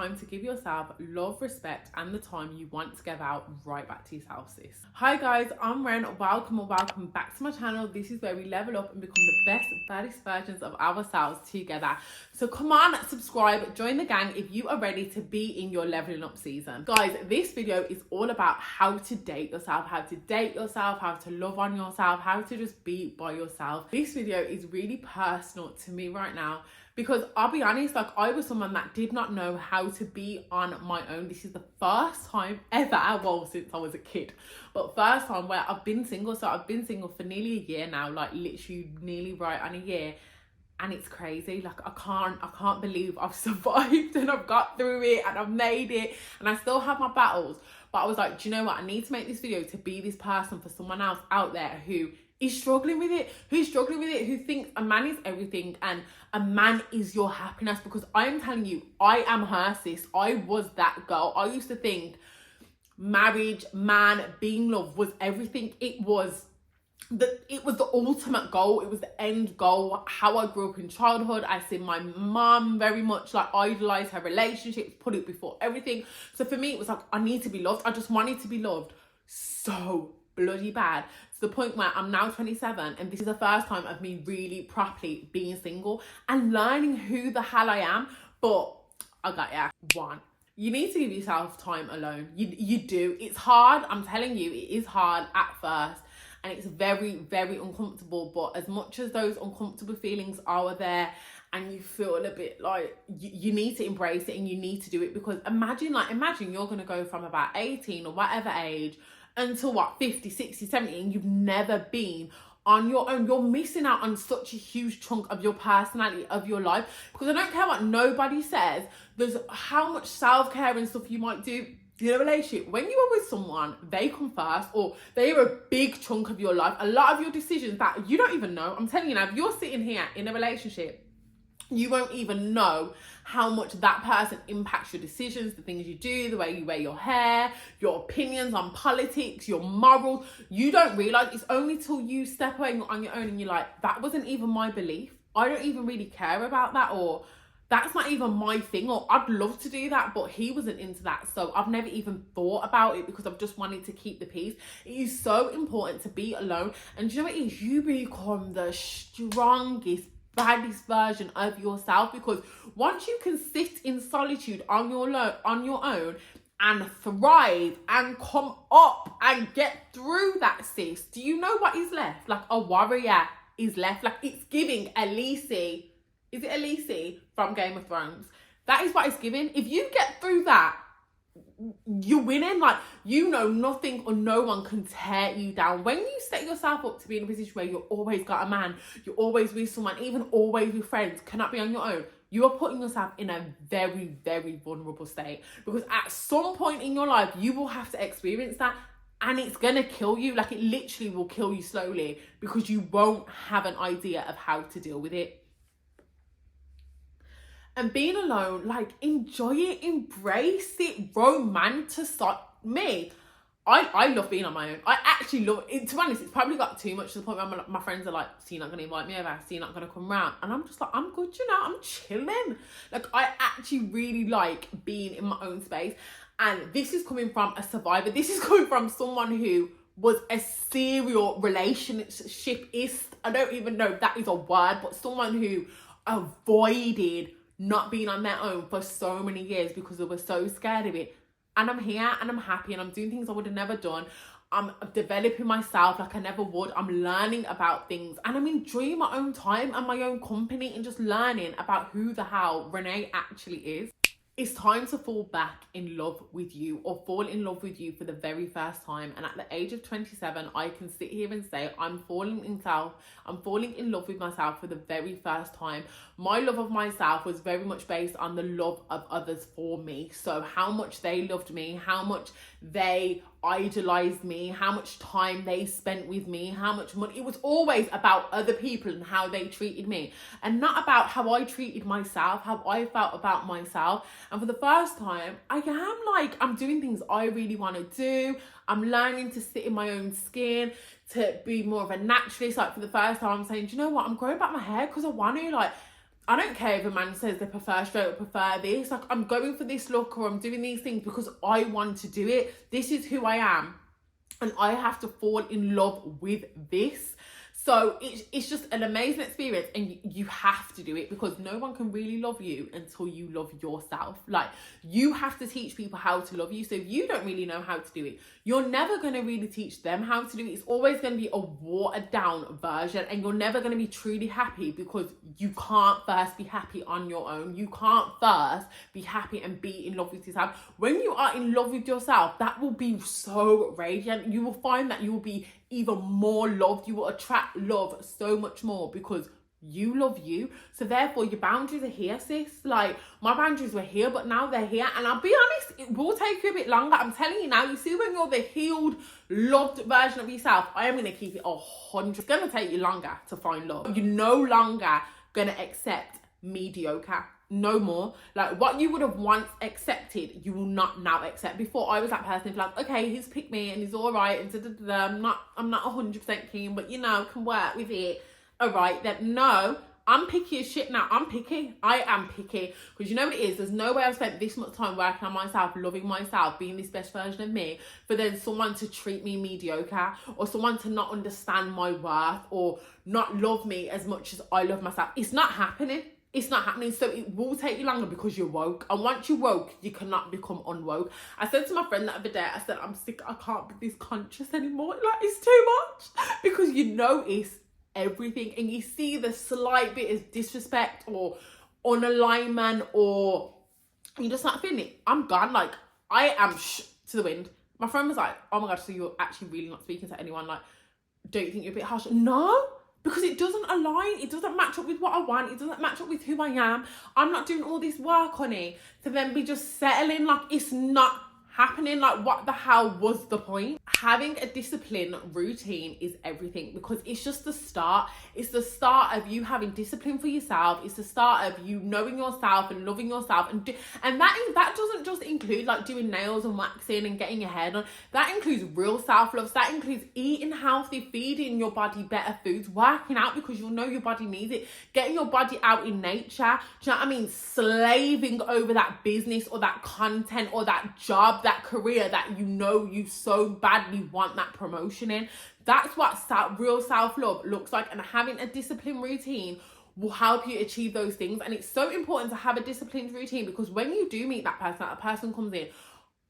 time to give yourself love, respect, and the time you want to give out right back to yourself, sis. Hi guys, I'm Ren. Welcome back to my channel. This is where we level up and become the best, baddest versions of ourselves together. So come on, subscribe, join the gang if you are ready to be in your leveling up season. Guys, this video is all about how to date yourself, how to love on yourself, how to just be by yourself. This video is really personal to me right now because I'll be honest, like I was someone that did not know how to be on my own. This is the first time ever, well, since I was a kid, but first time where I've been single. So I've been single for nearly a year now, like literally nearly right on a year. And it's crazy. Like I can't believe I've survived and I've got through it and I've made it, and I still have my battles. But I was like, do you know what? I need to make this video to be this person for someone else out there who is struggling with it, who thinks a man is everything and a man is your happiness. Because I'm telling you, I am her, sis. I was that girl. I used to think marriage, man, being loved was everything. It was the ultimate goal. It was the end goal. How I grew up in childhood, I see my mum very much like idolize her relationships, put it before everything. So for me, it was like, I need to be loved. I just wanted to be loved so bloody bad, to the point where I'm now 27 and this is the first time of me really properly being single and learning who the hell I am. But I got one. You need to give yourself time alone. You do. It's hard. I'm telling you, it is hard at first. And it's very, very uncomfortable. But as much as those uncomfortable feelings are there and you feel a bit like you need to embrace it and you need to do it, because imagine you're going to go from about 18 or whatever age until what, 50, 60, 70, and you've never been on your own. You're missing out on such a huge chunk of your personality, of your life. Because I don't care what nobody says, there's how much self-care and stuff you might do in a relationship. When you are with someone, they come first, or they are a big chunk of your life. A lot of your decisions that you don't even know. I'm telling you now, if you're sitting here in a relationship, you won't even know how much that person impacts your decisions, the things you do, the way you wear your hair, your opinions on politics, your morals. You don't realise. It's only till you step away on your own and you're like, that wasn't even my belief. I don't even really care about that, or that's not even my thing, or I'd love to do that, but he wasn't into that. So I've never even thought about it because I've just wanted to keep the peace. It is so important to be alone. And do you know what it is? You become the strongest, baddest version of yourself, because once you can sit in solitude on your own and thrive and come up and get through that, sis, do you know what is left? Like a warrior is left. Like it's giving Khaleesi. Is it Khaleesi from Game of Thrones? That is what it's giving. If you get through that, you're winning. Like, you know, nothing or no one can tear you down. When you set yourself up to be in a position where you've always got a man, you're always with someone, even always with friends, cannot be on your own, you are putting yourself in a very, very vulnerable state. Because at some point in your life, you will have to experience that. And it's going to kill you. Like, it literally will kill you slowly because you won't have an idea of how to deal with it. And being alone, like, enjoy it, embrace it, romanticize me. I love being on my own. I actually love it. To be honest, it's probably got too much to the point where my friends are like, so you're not going to invite me over? So you're not going to come round? And I'm just like, I'm good, you know, I'm chilling. Like, I actually really like being in my own space. And this is coming from a survivor. This is coming from someone who was a serial relationshipist. I don't even know if that is a word, but someone who avoided not being on their own for so many years because they were so scared of it. And I'm here and I'm happy and I'm doing things I would have never done. I'm developing myself like I never would. I'm learning about things and I'm enjoying my own time and my own company and just learning about who the hell Renee actually is. It's time to fall back in love with you, or fall in love with you for the very first time. And at the age of 27, I can sit here and say I'm falling in love with myself for the very first time. My love of myself was very much based on the love of others for me. So how much they loved me, how much they idolized me, how much time they spent with me, how much money. It was always about other people and how they treated me, and not about how I treated myself, how I felt about myself. And for the first time, I'm doing things I really want to do. I'm learning to sit in my own skin, to be more of a naturalist. Like, for the first time, I'm saying, do you know what? I'm growing back my hair because I want to. Like, I don't care if a man says they prefer straight or prefer this. Like, I'm going for this look or I'm doing these things because I want to do it. This is who I am. And I have to fall in love with this. So it's just an amazing experience, and you have to do it because no one can really love you until you love yourself. Like, you have to teach people how to love you. So if you don't really know how to do it, you're never going to really teach them how to do it. It's always going to be a watered down version, and you're never going to be truly happy because you can't first be happy on your own. You can't first be happy and be in love with yourself. When you are in love with yourself, that will be so radiant. You will find that you will be even more loved. You will attract love so much more because you love you. So therefore your boundaries are here, sis. Like, my boundaries were here, but now they're here. And I'll be honest, it will take you a bit longer. I'm telling you now, you see, when you're the healed, loved version of yourself, I am going to keep it 100. It's going to take you longer to find love. You're no longer going to accept mediocre. No more. Like, what you would have once accepted, you will not now accept. Before, I was that person who's like, okay, he's picked me and he's all right, and I'm not 100% keen, but you know, can work with it. All right, then no, I'm picky as shit now. I'm picky. I am picky. Because you know what it is? There's no way I've spent this much time working on myself, loving myself, being this best version of me, for then someone to treat me mediocre, or someone to not understand my worth, or not love me as much as I love myself. It's not happening. It's not happening. So it will take you longer because you're woke. And once you're woke, you cannot become unwoke. I said to my friend the other day, I said, I'm sick. I can't be this conscious anymore. Like, it's too much. Because you notice everything and you see the slight bit of disrespect or unalignment, or you're just not feeling it. I'm gone. Like, I am to the wind. My friend was like, oh my God, so you're actually really not speaking to anyone? Like, don't you think you're a bit harsh? No. Because it doesn't align. It doesn't match up with what I want. It doesn't match up with who I am. I'm not doing all this work on it to then be just settling. Like, it's not happening. Like, what the hell was the point? Having a discipline routine is everything, because it's just the start. It's the start of you having discipline for yourself. It's the start of you knowing yourself and loving yourself. And that doesn't just include like doing nails and waxing and getting your hair done. That includes real self-love. So that includes eating healthy, feeding your body better foods, working out because you'll know your body needs it, getting your body out in nature. Do you know what I mean? Slaving over that business or that content or that job, that career that you know you so badly want that promotion in. That's what real self-love looks like. And having a disciplined routine will help you achieve those things. And it's so important to have a disciplined routine, because when you do meet that person comes in,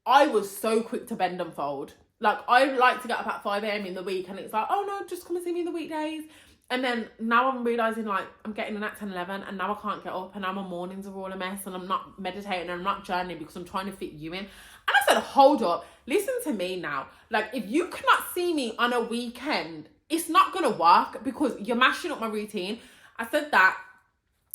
I was so quick to bend and fold. Like, I like to get up at 5 a.m. in the week, and it's like, oh no, just come and see me in the weekdays. And then now I'm realising, like, I'm getting in at 10, 11, and now I can't get up, and now my mornings are all a mess, and I'm not meditating, and I'm not journaling because I'm trying to fit you in. And I said, hold up, listen to me now. Like, if you cannot see me on a weekend, it's not going to work because you're mashing up my routine. I said that.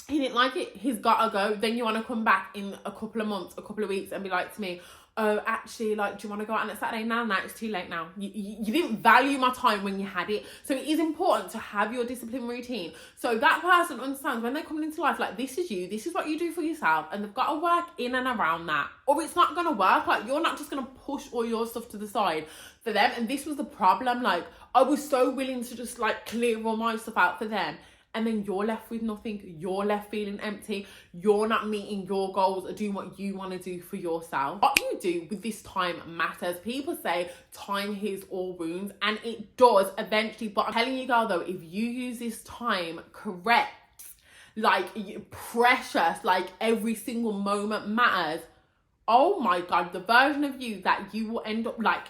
He didn't like it. He's got to go. Then you want to come back in a couple of months, a couple of weeks, and be like to me, oh, actually, like, do you want to go out on a Saturday? No, it's too late now. You didn't value my time when you had it. So it is important to have your discipline routine. So that person understands when they're coming into life, like, this is you, this is what you do for yourself, and they've got to work in and around that, or it's not going to work. Like, you're not just going to push all your stuff to the side for them. And this was the problem. Like, I was so willing to just, like, clear all my stuff out for them. And then you're left with nothing. You're left feeling empty. You're not meeting your goals or doing what you want to do for yourself. What you do with this time matters. People say time heals all wounds, and it does eventually. But I'm telling you, girl, though, if you use this time correct, like, precious, like every single moment matters, oh my God, the version of you that you will end up, like,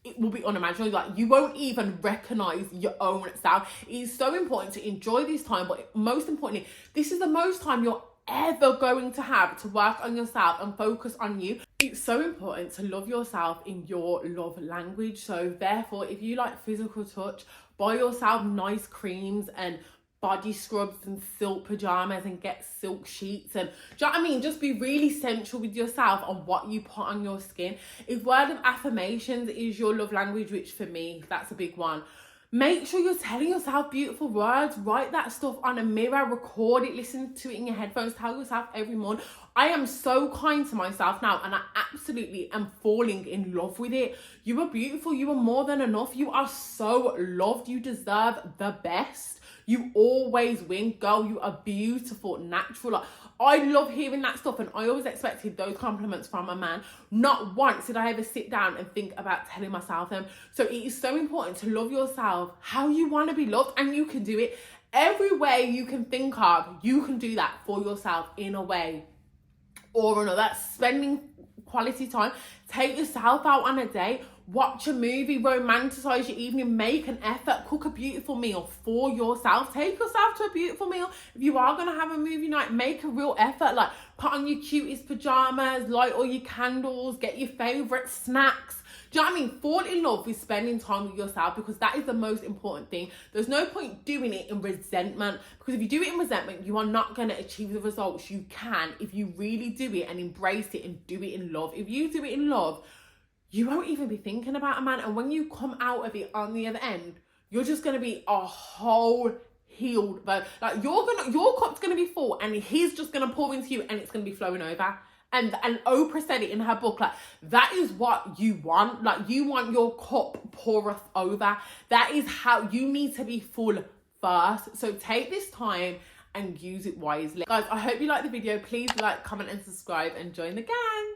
it will be unimaginable. Like, you won't even recognize your own self. It is so important to enjoy this time, but most importantly, this is the most time you're ever going to have to work on yourself and focus on you. It's so important to love yourself in your love language. So therefore, if you like physical touch, buy yourself nice creams and body scrubs and silk pajamas and get silk sheets, and do you know what I mean? Just be really sensual with yourself on what you put on your skin. If word of affirmations is your love language, which for me, that's a big one, make sure you're telling yourself beautiful words. Write that stuff on a mirror, record it, listen to it in your headphones, tell yourself every morning. I am so kind to myself now, and I absolutely am falling in love with it. You are beautiful. You are more than enough. You are so loved. You deserve the best. You always win. Girl, you are beautiful, natural. Like, I love hearing that stuff, and I always expected those compliments from a man. Not once did I ever sit down and think about telling myself them. So it is so important to love yourself how you want to be loved, and you can do it. Every way you can think of, you can do that for yourself in a way or another. Spending quality time. Take yourself out on a date. Watch a movie, romanticize your evening, make an effort, cook a beautiful meal for yourself. Take yourself to a beautiful meal. If you are going to have a movie night, make a real effort. Like, put on your cutest pajamas, light all your candles, get your favorite snacks. Do you know what I mean? Fall in love with spending time with yourself, because that is the most important thing. There's no point doing it in resentment, because if you do it in resentment, you are not going to achieve the results you can if you really do it and embrace it and do it in love. If you do it in love, you won't even be thinking about a man. And when you come out of it on the other end, you're just going to be a whole healed. But like, your cup's going to be full, and he's just going to pour into you, and it's going to be flowing over. And Oprah said it in her book, like, that is what you want. Like, you want your cup poureth over. That is how you need to be full first. So take this time and use it wisely. Guys, I hope you liked the video. Please like, comment, and subscribe, and join the gang.